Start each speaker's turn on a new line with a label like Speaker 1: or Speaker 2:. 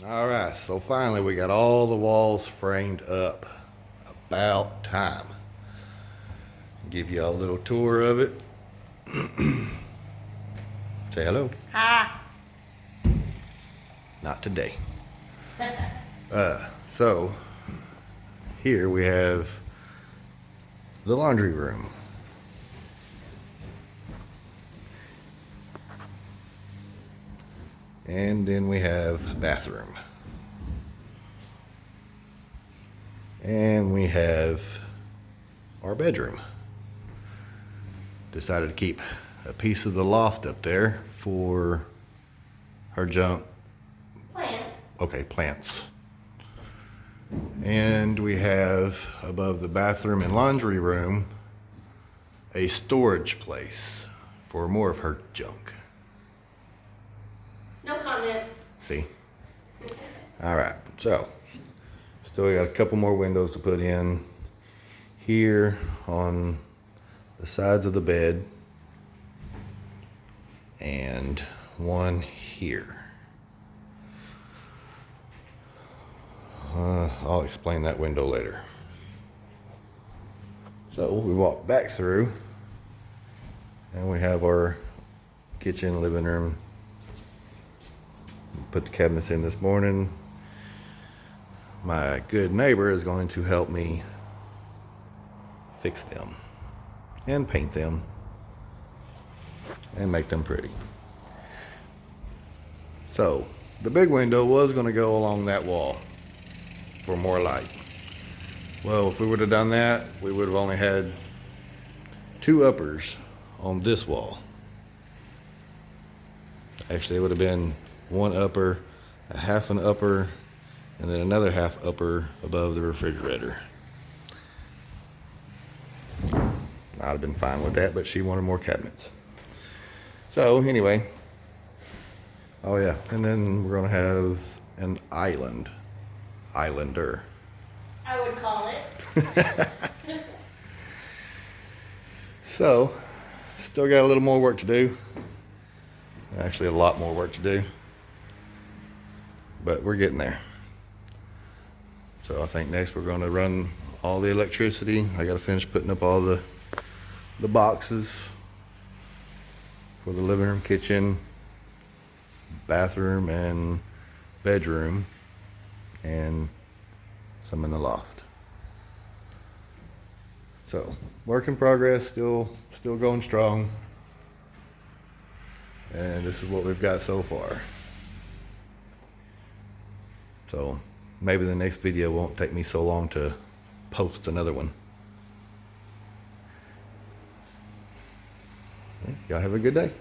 Speaker 1: All right, so finally we got all the walls framed up. About time. Give you a little tour of it. Say hello.
Speaker 2: Hi.
Speaker 1: Not today. So here we have the laundry room. And then we have bathroom. And we have our bedroom. Decided to keep a piece of the loft up there for her junk.
Speaker 2: Plants.
Speaker 1: Okay, plants. And we have above the bathroom and laundry room a storage place for more of her junk.
Speaker 2: No comment.
Speaker 1: See? All right, so still got a couple more windows to put in here on the sides of the bed and one here. I'll explain that window later. So we walk back through and we have our kitchen, living room. Put the cabinets in this morning. My good neighbor is going to help me fix them and paint them and make them pretty. So the big window was going to go along that wall for more light. Well, if we would have done that, we would have only had two uppers on this wall. Actually, it would have been one upper, a half an upper, and then another half upper above the refrigerator. I'd have been fine with that, but she wanted more cabinets. So anyway, oh yeah, and then we're gonna have an islander.
Speaker 2: I would call it.
Speaker 1: So, still got a little more work to do. Actually, a lot more work to do. But we're getting there. So I think next we're going to run all the electricity. I got to finish putting up all the boxes for the living room, kitchen, bathroom, and bedroom, and some in the loft. So work in progress, still going strong. And this is what we've got so far. So maybe the next video won't take me so long to post another one. Y'all have a good day.